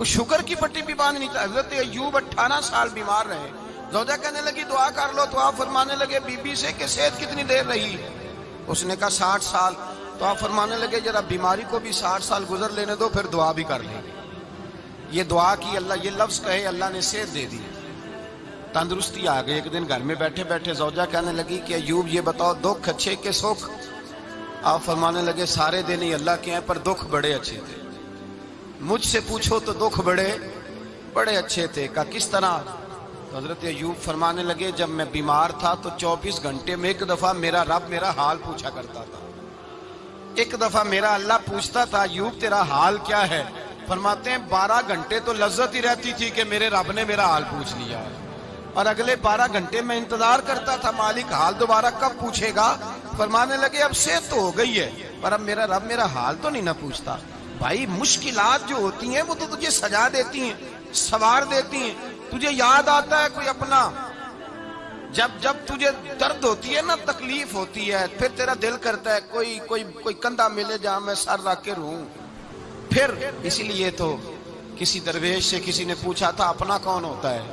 وہ شکر کی پٹی بھی باندھ نہیں تھا۔ حضرت ایوب 18 سال بیمار رہے۔ زوجہ کہنے لگی دعا کر لو، تو آپ فرمانے لگے بی بی سے کہ صحت کتنی دیر رہی؟ اس نے کہا 60 سال۔ تو آپ فرمانے لگے ذرا بیماری کو بھی 60 سال گزر لینے دو، پھر دعا بھی کر لیں گے۔ یہ دعا کی، اللہ یہ لفظ کہے، اللہ نے صحت دے دی، تندرستی آ گئی۔ ایک دن گھر میں بیٹھے بیٹھے زوجہ کہنے لگی کہ ایوب یہ بتاؤ دکھ اچھے کہ سکھ؟ آپ فرمانے لگے سارے دن ہی اللہ کے ہیں، پر دکھ بڑے اچھے تھے۔ مجھ سے پوچھو تو دکھ بڑے اچھے تھے۔ کہا کس طرح؟ تو حضرت ایوب فرمانے لگے جب میں بیمار تھا تو 24 گھنٹے میں ایک دفعہ میرا رب میرا حال پوچھا کرتا تھا۔ ایک دفعہ میرا اللہ پوچھتا تھا ایوب تیرا حال کیا ہے؟ فرماتے ہیں 12 گھنٹے تو لذت ہی رہتی تھی کہ میرے رب نے میرا حال پوچھ لیا ہے، اور اگلے 12 گھنٹے میں انتظار کرتا تھا مالک حال دوبارہ کب پوچھے گا۔ فرمانے لگے اب صحت تو ہو گئی ہے، پر اب میرا رب میرا حال تو نہیں نہ پوچھتا۔ بھائی مشکلات جو ہوتی ہیں وہ تو تجھے سجا دیتی ہیں، سوار دیتی ہیں۔ تجھے یاد آتا ہے کوئی اپنا، جب تجھے درد ہوتی ہے نا، تکلیف ہوتی ہے، پھر تیرا دل کرتا ہے کوئی کندھا ملے جہاں میں سر رکھ کے رہوں۔ پھر اسی لیے تو کسی درویش سے کسی نے پوچھا تھا اپنا کون ہوتا ہے؟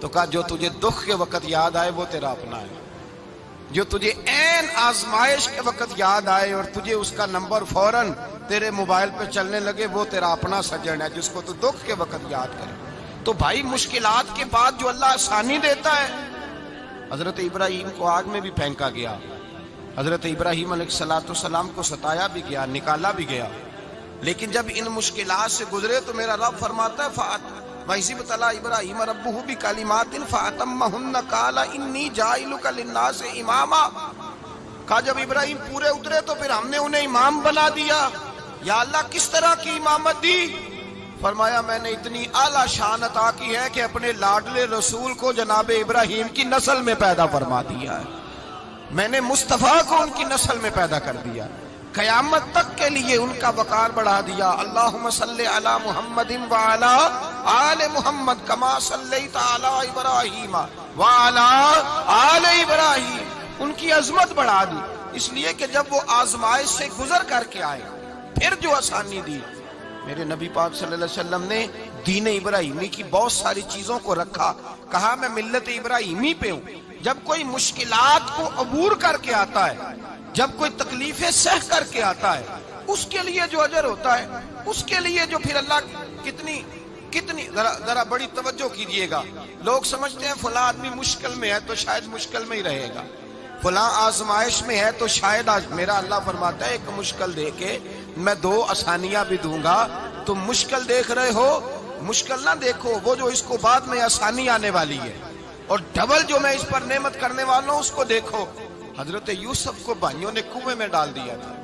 تو کہا جو تجھے دکھ کے وقت یاد آئے وہ تیرا اپنا ہے، جو تجھے عین آزمائش کے وقت یاد آئے اور تجھے اس کا نمبر فوراً تیرے موبائل پہ چلنے لگے وہ تیرا اپنا سجن ہے، جس کو تو دکھ کے وقت یاد کرے۔ تو بھائی مشکلات کے بعد جو اللہ آسانی دیتا ہے، حضرت ابراہیم کو آگ میں بھی پھینکا گیا، حضرت ابراہیم علیہ السلام کو ستایا بھی گیا، نکالا بھی گیا، لیکن جب ان مشکلات سے گزرے تو میرا رب فرماتا ہے وَإِذِ ابْتَلَىٰ إِبْرَاهِيمَ رَبُّهُ بِكَلِمَاتٍ فَأَتَمَّهُنَّ قَالَ إِنِّي جَاعِلُكَ لِلنَّاسِ إِمَامًا۔ کہا جب ابراہیم پورے اترے تو پھر ہم نے انہیں امام بنا دیا۔ یا اللہ کس طرح کی امامت دی؟ فرمایا میں نے اتنی اعلیٰ شان عطا کی ہے کہ اپنے لاڈلے رسول کو جناب ابراہیم کی نسل میں پیدا فرما دیا ہے، میں نے مصطفیٰ کو ان کی نسل میں پیدا کر دیا، قیامت تک کے لیے ان کا وقار بڑھا دیا۔ اللہم صلی علی محمد وعلی آل محمد کما صلیت علی ابراہیم وعلی آل ابراہیم، ان کی عظمت بڑھا دی، اس لیے کہ جب وہ آزمائش سے گزر کر کے آئے پھر جو آسانی دی۔ میرے نبی پاک صلی اللہ علیہ وسلم نے دین ابراہیمی کی بہت ساری چیزوں کو رکھا، کہا میں ملت ابراہیمی پہ ہوں۔ جب کوئی مشکلات کو عبور کر کے آتا ہے، جب کوئی تکلیفیں سہ کر کے آتا ہے، اس کے لیے جو اجر ہوتا ہے، اس کے لیے جو پھر اللہ کتنی ذرا بڑی توجہ کیجئے گا۔ لوگ سمجھتے ہیں فلاں آدمی مشکل میں ہے تو شاید مشکل میں ہی رہے گا، فلاں آزمائش میں ہے تو شاید میرا اللہ فرماتا ہے ایک مشکل دے کے میں 2 آسانیاں بھی دوں گا۔ تم مشکل دیکھ رہے ہو، مشکل نہ دیکھو، وہ جو اس کو بعد میں آسانی آنے والی ہے، اور ڈبل جو میں اس پر نعمت کرنے والا ہوں اس کو دیکھو۔ حضرت یوسف کو بھائیوں نے کنویں میں ڈال دیا تھا،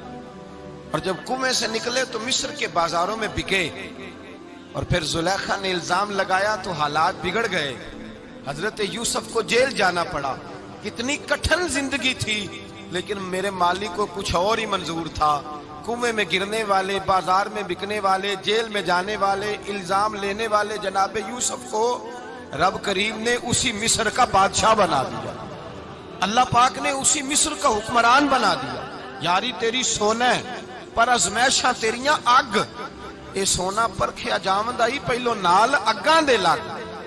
اور جب کنویں سے نکلے تو مصر کے بازاروں میں بکے، اور پھر زلیخا نے الزام لگایا تو حالات بگڑ گئے، حضرت یوسف کو جیل جانا پڑا۔ کتنی کٹھن زندگی تھی، لیکن میرے مالک کو کچھ اور ہی منظور تھا۔ کنویں میں گرنے والے، بازار میں بکنے والے، جیل میں جانے والے، الزام لینے والے جناب یوسف کو رب کریم نے اسی مصر کا بادشاہ بنا دیا، اللہ پاک نے اسی مصر کا حکمران بنا دیا۔ یاری تیری سونا ہے پر ازمیشاں تیریاں اگ، اے سونا پرکھیا جاوند آئی پہلو نال اگاں دے لگ۔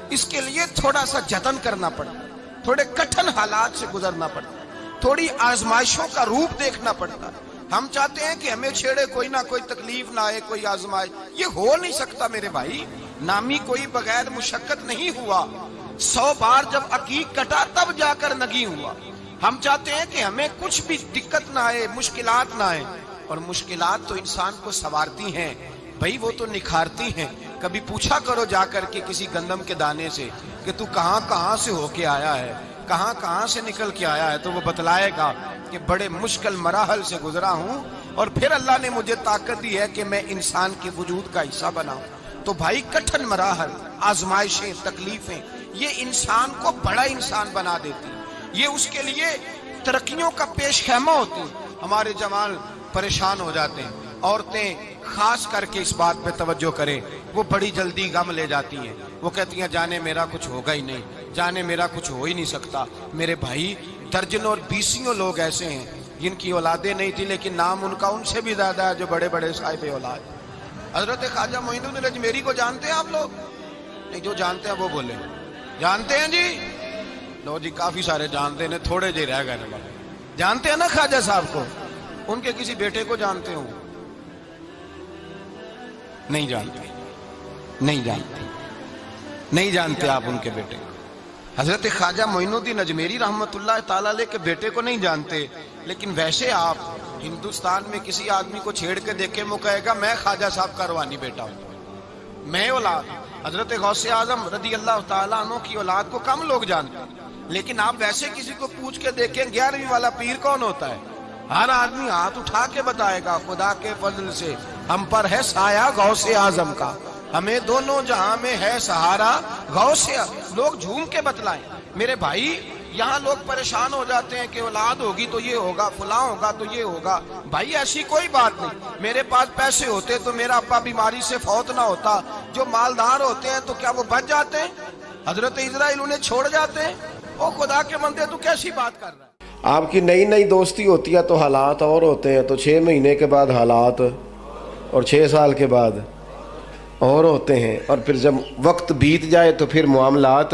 اس کے لیے تھوڑا سا جتن کرنا پڑتا، تھوڑے کٹھن حالات سے گزرنا پڑتا، تھوڑی آزمائشوں کا روپ دیکھنا پڑتا۔ ہم چاہتے ہیں کہ ہمیں چھیڑے کوئی نہ کوئی تکلیف نہ آئے، کوئی آزمائش، یہ ہو نہیں سکتا میرے بھائی۔ نامی کوئی بغیر مشقت نہیں ہوا، 100 بار جب عقیق کٹا تب جا کر نگی ہوا۔ ہم چاہتے ہیں کہ ہمیں کچھ بھی دقت نہ آئے، مشکلات نہ آئے، اور مشکلات تو انسان کو سنوارتی ہیں بھائی، وہ تو نکھارتی ہیں۔ کبھی پوچھا کرو جا کر کے کسی گندم کے دانے سے کہ تو کہاں سے ہو کے آیا ہے، کہاں سے نکل کے آیا ہے، تو وہ بتلائے گا کہ بڑے مشکل مراحل سے گزرا ہوں، اور پھر اللہ نے مجھے طاقت دی ہے کہ میں انسان کے وجود کا حصہ بناؤں۔ تو بھائی کٹھن مراحل، آزمائشیں، تکلیفیں، یہ انسان کو بڑا انسان بنا دیتی، یہ اس کے لیے ترقیوں کا پیش خیمہ ہوتی۔ ہمارے جوان پریشان ہو جاتے ہیں، عورتیں خاص کر کے اس بات پہ توجہ کریں، وہ بڑی جلدی غم لے جاتی ہیں، وہ کہتی ہیں جانے میرا کچھ ہوگا ہی نہیں، جانے میرا کچھ ہو ہی نہیں سکتا۔ میرے بھائی درجنوں اور بیسیوں لوگ ایسے ہیں جن کی اولادیں نہیں تھی، لیکن نام ان کا ان سے بھی زیادہ ہے جو بڑے بڑے صاحب اولاد۔ حضرت خواجہ معین الدین اجمیری کو جانتے ہیں آپ لوگ؟ نہیں، جو جانتے ہیں وہ بولے جانتے ہیں جی؟ لو جی، کافی سارے جانتے ہیں، تھوڑے جی رہ گئے نا۔ جانتے ہیں نا خواجہ صاحب کو؟ ان کے کسی بیٹے کو جانتے ہوں؟ نہیں جانتے، نہیں جانتے، نہیں جانتے آپ ان کے بیٹے کو۔ حضرت خواجہ معین الدین اجمیری رحمۃ اللہ تعالی علیہ کے بیٹے کو نہیں جانتے، لیکن ویسے آپ ہندوستان میں کسی آدمی کو چھیڑ کے دیکھیں، وہ کہے گا میں خواجہ صاحب کا روحانی بیٹا ہوں، میں اولاد۔ حضرت غوث اعظم رضی اللہ تعالیٰ عنہ کی اولاد کو کم لوگ جانتے ہیں، لیکن آپ ویسے کسی کو پوچھ کے دیکھیں 11ویں والا پیر کون ہوتا ہے، ہر آدمی ہاتھ اٹھا کے بتائے گا خدا کے فضل سے ہم پر ہے سایہ غوث اعظم کا، ہمیں دونوں جہاں میں ہے سہارا غوث اعظم۔ لوگ جھوم کے بتلائیں۔ میرے بھائی، یہاں لوگ پریشان ہو جاتے ہیں کہ اولاد ہوگی تو یہ ہوگا، فلاں ہوگا تو یہ ہوگا۔ بھائی ایسی کوئی بات نہیں۔ میرے پاس پیسے ہوتے تو میرا ابا بیماری سے فوت نہ ہوتا۔ جو مالدار ہوتے ہیں تو کیا وہ بچ جاتے ہیں؟ حضرت اسرائیل انہیں چھوڑ جاتے ہیں؟ او خدا کے بندے، تو کیسی بات کر رہا ہے؟ آپ کی نئی نئی دوستی ہوتی ہے تو حالات اور ہوتے ہیں، تو 6 مہینے کے بعد حالات اور 6 سال کے بعد اور ہوتے ہیں، اور پھر جب وقت بیت جائے تو پھر معاملات۔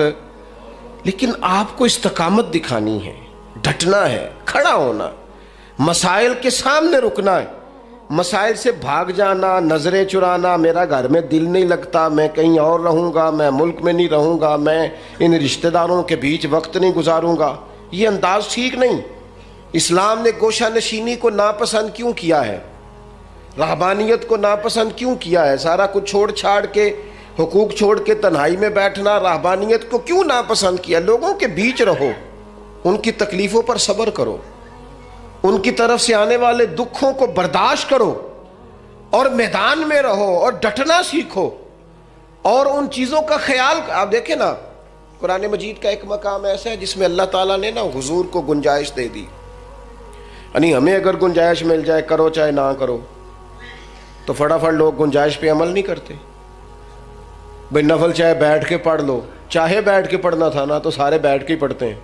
لیکن آپ کو استقامت دکھانی ہے، ڈٹنا ہے، کھڑا ہونا، مسائل کے سامنے رکنا ہے۔ مسائل سے بھاگ جانا، نظریں چرانا، میرا گھر میں دل نہیں لگتا، میں کہیں اور رہوں گا، میں ملک میں نہیں رہوں گا، میں ان رشتہ داروں کے بیچ وقت نہیں گزاروں گا، یہ انداز ٹھیک نہیں۔ اسلام نے گوشہ نشینی کو ناپسند کیوں کیا ہے؟ رہبانیت کو ناپسند کیوں کیا ہے؟ سارا کچھ چھوڑ چھاڑ کے، حقوق چھوڑ کے تنہائی میں بیٹھنا، رہبانیت کو کیوں ناپسند کیا؟ لوگوں کے بیچ رہو، ان کی تکلیفوں پر صبر کرو، ان کی طرف سے آنے والے دکھوں کو برداشت کرو، اور میدان میں رہو اور ڈٹنا سیکھو، اور ان چیزوں کا خیال۔ آپ دیکھیں نا، قرآن مجید کا ایک مقام ایسا ہے جس میں اللہ تعالیٰ نے نا حضور کو گنجائش دے دی، یعنی ہمیں اگر گنجائش مل جائے، کرو چاہے نہ کرو، تو فٹافٹ لوگ گنجائش پہ عمل نہیں کرتے۔ بھئی نفل چاہے بیٹھ کے پڑھ لو، چاہے بیٹھ کے پڑھنا تھا نا تو سارے بیٹھ کے ہی پڑھتے ہیں،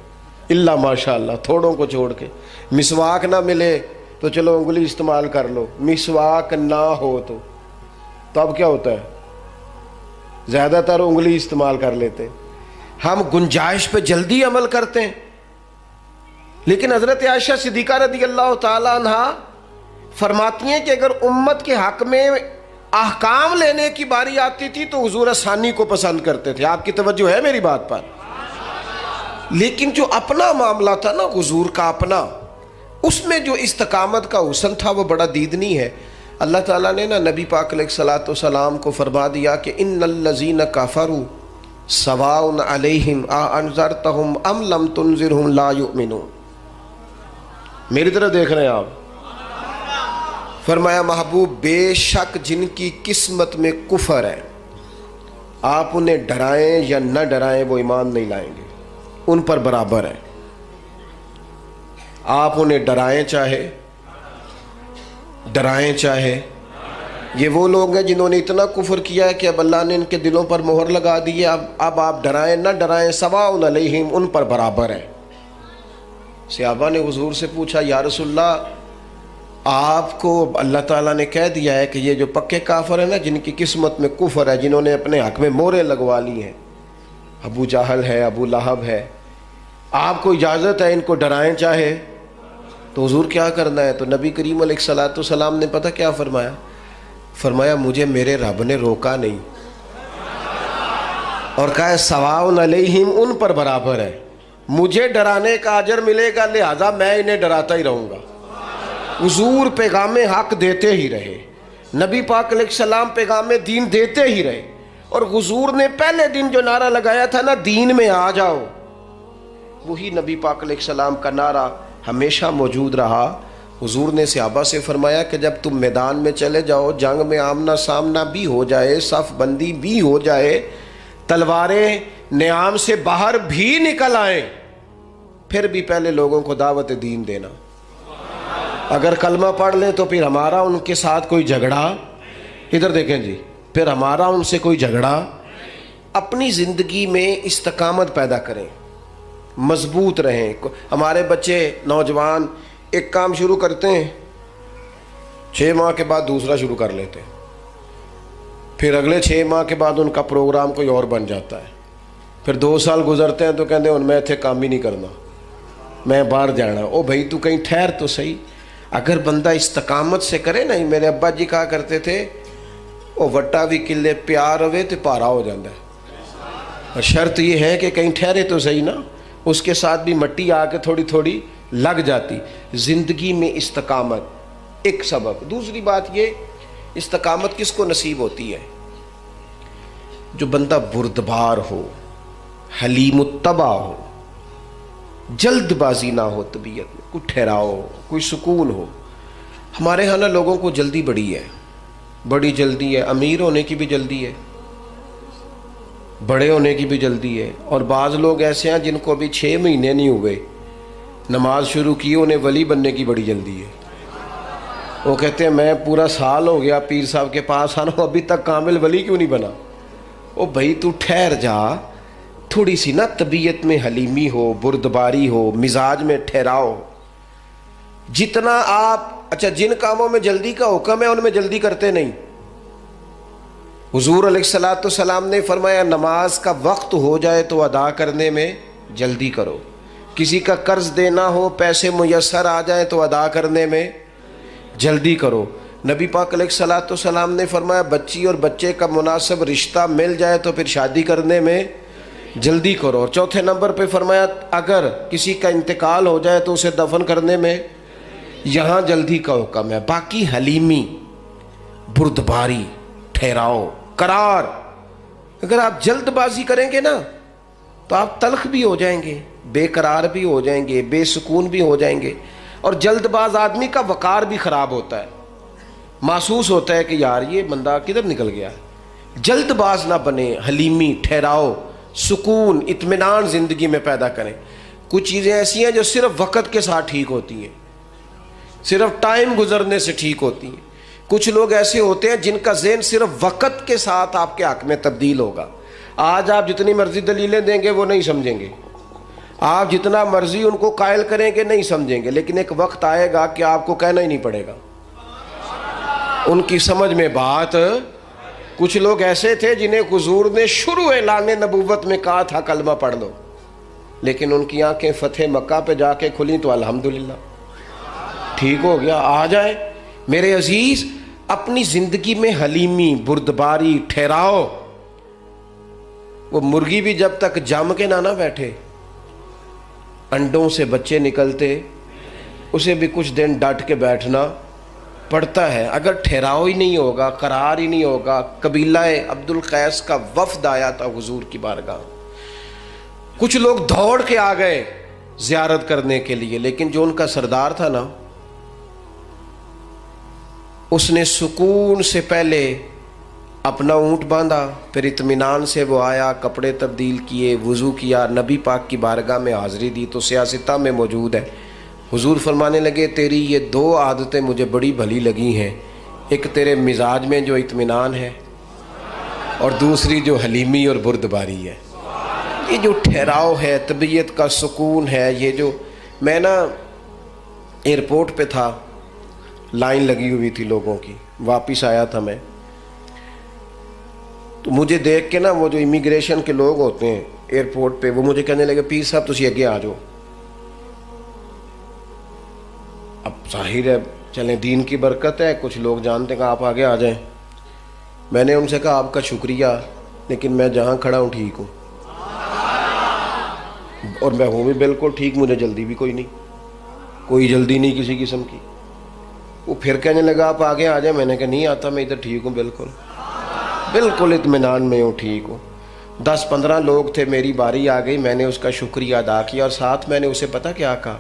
اللہ ماشاء اللہ، تھوڑوں کو چھوڑ کے۔ مسواک نہ ملے تو چلو انگلی استعمال کر لو، مسواک نہ ہو تو اب کیا ہوتا ہے؟ زیادہ تر انگلی استعمال کر لیتے ہیں۔ ہم گنجائش پہ جلدی عمل کرتے ہیں، لیکن حضرت عائشہ صدیقہ رضی اللہ تعالی عنہ فرماتی ہیں کہ اگر امت کے حق میں احکام لینے کی باری آتی تھی تو حضور آسانی کو پسند کرتے تھے۔ آپ کی توجہ ہے میری بات پر؟ لیکن جو اپنا معاملہ تھا نا، حضور کا اپنا، اس میں جو استقامت کا حسن تھا وہ بڑا دیدنی ہے۔ اللہ تعالیٰ نے نا نبی پاک علیہ الصلوۃ والسلام کو فرما دیا کہ ان الذین کفروا سواء علیہم اانذرتہم ام لم تنذرہم لا یؤمنون۔ میری طرف دیکھ رہے ہیں آپ؟ فرمایا محبوب، بے شک جن کی قسمت میں کفر ہے، آپ انہیں ڈرائیں یا نہ ڈرائیں وہ ایمان نہیں لائیں گے، ان پر برابر ہے۔ آپ انہیں ڈرائیں چاہے، یہ وہ لوگ ہیں جنہوں نے اتنا کفر کیا ہے کہ اب اللہ نے ان کے دلوں پر مہر لگا دی ہے۔ اب آپ ڈرائیں نہ ڈرائیں، سواء علیہم، ان پر برابر ہے۔ صحابہ نے حضور سے پوچھا، یا رسول اللہ، آپ کو اللہ تعالیٰ نے کہہ دیا ہے کہ یہ جو پکے کافر ہیں نا، جن کی قسمت میں کفر ہے، جنہوں نے اپنے حق میں مہریں لگوا لی ہیں، ابو جہل ہے، ابو لہب ہے، آپ کو اجازت ہے ان کو ڈرائیں چاہے؟ تو حضور کیا کرنا ہے؟ تو نبی کریم علیہ الصلوۃ والسلام نے پتہ کیا فرمایا؟ فرمایا مجھے میرے رب نے روکا نہیں، اور کہا ہے سواء علیہم، ان پر برابر ہے، مجھے ڈرانے کا اجر ملے گا، لہذا میں انہیں ڈراتا ہی رہوں گا۔ حضور پیغام حق دیتے ہی رہے، نبی پاک علیہ السلام پیغام دین دیتے ہی رہے، اور حضور نے پہلے دن جو نعرہ لگایا تھا نا، دین میں آ جاؤ، وہی نبی پاک علیہ السلام کا نعرہ ہمیشہ موجود رہا۔ حضور نے صحابہ سے فرمایا کہ جب تم میدان میں چلے جاؤ، جنگ میں آمنا سامنا بھی ہو جائے، صف بندی بھی ہو جائے، تلواریں نیام سے باہر بھی نکل آئیں، پھر بھی پہلے لوگوں کو دعوت دین دینا۔ اگر کلمہ پڑھ لیں تو پھر ہمارا ان کے ساتھ کوئی جھگڑا، ادھر دیکھیں جی، پھر ہمارا ان سے کوئی جھگڑا۔ اپنی زندگی میں استقامت پیدا کریں، مضبوط رہیں۔ ہمارے بچے نوجوان ایک کام شروع کرتے ہیں، 6 ماہ کے بعد دوسرا شروع کر لیتے ہیں، پھر اگلے 6 ماہ کے بعد ان کا پروگرام کوئی اور بن جاتا ہے. پھر 2 سال گزرتے ہیں تو کہتے ہیں میں اتنے کام ہی نہیں کرنا, میں باہر جانا. او بھائی تو کہیں ٹھہر تو صحیح. اگر بندہ استقامت سے کرے نا, میرے ابا جی کہا کرتے تھے او وٹا بھی کلے پیار ہوئے تو پارا ہو جاتا ہے. اور شرط یہ ہے کہ کہیں ٹھہرے تو صحیح نا, اس کے ساتھ بھی مٹی آ کے تھوڑی تھوڑی لگ جاتی. زندگی میں استقامت ایک سبب. دوسری بات یہ, استقامت کس کو نصیب ہوتی ہے؟ جو بندہ بردبار ہو, حلیم الطبع ہو, جلد بازی نہ ہو طبیعت میں, کوئی ٹھہراؤ, کوئی سکون ہو. ہمارے ہاں نا لوگوں کو جلدی بڑی ہے, بڑی جلدی ہے. امیر ہونے کی بھی جلدی ہے, بڑے ہونے کی بھی جلدی ہے. اور بعض لوگ ایسے ہیں جن کو ابھی 6 مہینے نہیں ہوئے نماز شروع کی, انہیں ولی بننے کی بڑی جلدی ہے. وہ کہتے ہیں میں پورا سال ہو گیا پیر صاحب کے پاس آنا, ابھی تک کامل ولی کیوں نہیں بنا؟ او بھائی تو ٹھہر جا, تھوڑی سی نا طبیعت میں حلیمی ہو, بردباری ہو, مزاج میں ٹھہراؤ. جتنا آپ اچھا جن کاموں میں جلدی کا حکم ہے ان میں جلدی کرتے نہیں. حضور علیہ الصلوۃ والسلام نے فرمایا نماز کا وقت ہو جائے تو ادا کرنے میں جلدی کرو. کسی کا قرض دینا ہو, پیسے میسر آ جائیں تو ادا کرنے میں جلدی کرو. نبی پاک علیہ الصلوۃ والسلام نے فرمایا بچی اور بچے کا مناسب رشتہ مل جائے تو پھر شادی کرنے میں جلدی کرو. اور چوتھے نمبر پہ فرمایا اگر کسی کا انتقال ہو جائے تو اسے دفن کرنے میں یہاں جلدی کا حکم ہے. باقی حلیمی, بردباری, ٹھہراؤ, قرار. اگر آپ جلد بازی کریں گے نا تو آپ تلخ بھی ہو جائیں گے, بے قرار بھی ہو جائیں گے, بے سکون بھی ہو جائیں گے. اور جلد باز آدمی کا وقار بھی خراب ہوتا ہے, محسوس ہوتا ہے کہ یار یہ بندہ کدھر نکل گیا. جلد باز نہ بنے, حلیمی, ٹھہراؤ, سکون, اطمینان زندگی میں پیدا کریں. کچھ چیزیں ایسی ہیں جو صرف وقت کے ساتھ ٹھیک ہوتی ہیں, صرف ٹائم گزرنے سے ٹھیک ہوتی ہیں. کچھ لوگ ایسے ہوتے ہیں جن کا ذہن صرف وقت کے ساتھ آپ کے حق میں تبدیل ہوگا. آج آپ جتنی مرضی دلیلیں دیں گے وہ نہیں سمجھیں گے, آپ جتنا مرضی ان کو قائل کریں گے نہیں سمجھیں گے, لیکن ایک وقت آئے گا کہ آپ کو کہنا ہی نہیں پڑے گا, ان کی سمجھ میں بات. کچھ لوگ ایسے تھے جنہیں حضور نے شروع اعلان نبوت میں کہا تھا کلمہ پڑھ لو, لیکن ان کی آنکھیں فتح مکہ پہ جا کے کھلیں تو الحمدللہ ٹھیک ہو گیا. آ جائیں میرے عزیز, اپنی زندگی میں حلیمی, بردباری, ٹھہراؤ. وہ مرغی بھی جب تک جم کے نہ بیٹھے, انڈوں سے بچے نکلتے, اسے بھی کچھ دن ڈٹ کے بیٹھنا پڑتا ہے. اگر ٹھہراؤ ہی نہیں ہوگا, قرار ہی نہیں ہوگا. قبیلہ عبد القیس کا وفد آیا تھا حضور کی بارگاہ, کچھ لوگ دوڑ کے آ گئے زیارت کرنے کے لیے, لیکن جو ان کا سردار تھا نا, اس نے سکون سے پہلے اپنا اونٹ باندھا, پھر اطمینان سے وہ آیا, کپڑے تبدیل کیے, وضو کیا, نبی پاک کی بارگاہ میں حاضری دی. تو سیاستہ میں موجود ہے. حضور فرمانے لگے تیری یہ 2 عادتیں مجھے بڑی بھلی لگی ہیں, ایک تیرے مزاج میں جو اطمینان ہے, اور دوسری جو حلیمی اور بردباری ہے. یہ جو ٹھہراؤ ہے, طبیعت کا سکون ہے. یہ جو میں نا ایئرپورٹ پہ تھا, لائن لگی ہوئی تھی لوگوں کی, واپس آیا تھا میں, تو مجھے دیکھ کے نا وہ جو امیگریشن کے لوگ ہوتے ہیں ایئرپورٹ پہ, وہ مجھے کہنے لگے پیر صاحب تسی اگے آ جاؤ. اب ظاہر ہے چلیں دین کی برکت ہے, کچھ لوگ جانتے ہیں کہ آپ آگے آ جائیں. میں نے ان سے کہا آپ کا شکریہ, لیکن میں جہاں کھڑا ہوں ٹھیک ہوں, اور میں ہوں بھی بالکل ٹھیک, مجھے جلدی بھی کوئی نہیں, کوئی جلدی نہیں کسی قسم کی. وہ پھر کہنے لگا آپ آگے آ جائیں. میں نے کہا نہیں آتا, میں ادھر ٹھیک ہوں, بالکل بالکل اطمینان میں ہوں, ٹھیک ہوں. 10-15 لوگ تھے, میری باری آ گئی, میں نے اس کا شکریہ ادا کیا, اور ساتھ میں نے اسے پتہ کیا کہا,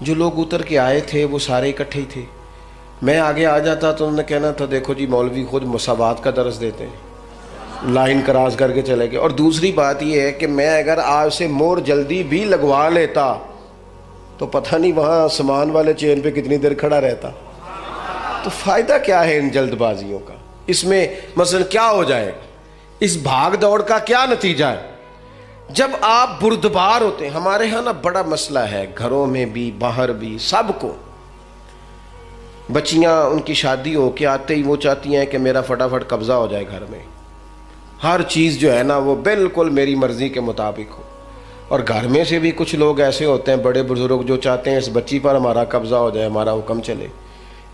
جو لوگ اتر کے آئے تھے وہ سارے اکٹھے ہی تھے. میں آگے آ جاتا تو انہوں نے کہنا تھا دیکھو جی مولوی خود مساوات کا درس دیتے ہیں, لائن کراس کر کے چلے گئے. اور دوسری بات یہ ہے کہ میں اگر آج سے مور جلدی بھی لگوا لیتا تو پتہ نہیں وہاں سامان والے چین پہ کتنی دیر کھڑا رہتا. تو فائدہ کیا ہے ان جلد بازیوں کا؟ اس میں مثلا کیا ہو جائے گا؟ اس بھاگ دوڑ کا کیا نتیجہ ہے؟ جب آپ بردبار ہوتے ہیں, ہمارے ہاں نا بڑا مسئلہ ہے, گھروں میں بھی باہر بھی سب کو, بچیاں ان کی شادی ہو کے آتے ہی وہ چاہتی ہیں کہ میرا فٹافٹ قبضہ ہو جائے گھر میں، ہر چیز جو ہے نا وہ بالکل میری مرضی کے مطابق ہو۔ اور گھر میں سے بھی کچھ لوگ ایسے ہوتے ہیں بڑے بزرگ جو چاہتے ہیں اس بچی پر ہمارا قبضہ ہو جائے، ہمارا حکم چلے۔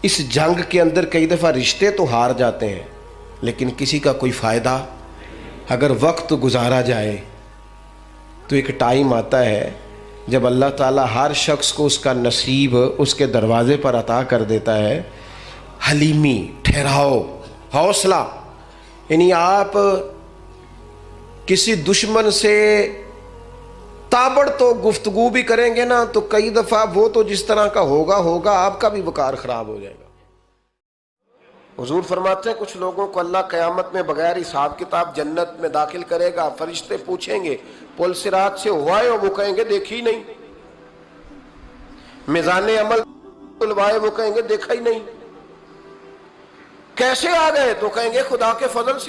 اس جنگ کے اندر کئی دفعہ رشتے تو ہار جاتے ہیں لیکن کسی کا کوئی فائدہ، اگر وقت گزارا جائے تو ایک ٹائم آتا ہے جب اللہ تعالیٰ ہر شخص کو اس کا نصیب اس کے دروازے پر عطا کر دیتا ہے۔ حلیمی، ٹھہراؤ، حوصلہ، یعنی آپ کسی دشمن سے تابڑ تو گفتگو بھی کریں گے نا تو کئی دفعہ وہ تو جس طرح کا ہوگا آپ کا بھی وقار خراب ہو جائے گا۔ حضور فرماتے ہیں کچھ لوگوں کو اللہ قیامت میں بغیر حساب کتاب جنت میں داخل کرے گا، فرشتے پوچھیں گے پل صراط سے ہوا ہے، وہ کہیں گے دیکھی نہیں، میزان عمل تلوائے، وہ کہیں گے دیکھا ہی نہیں، کیسے آ گئے تو کہیں گے خدا کے فضل سے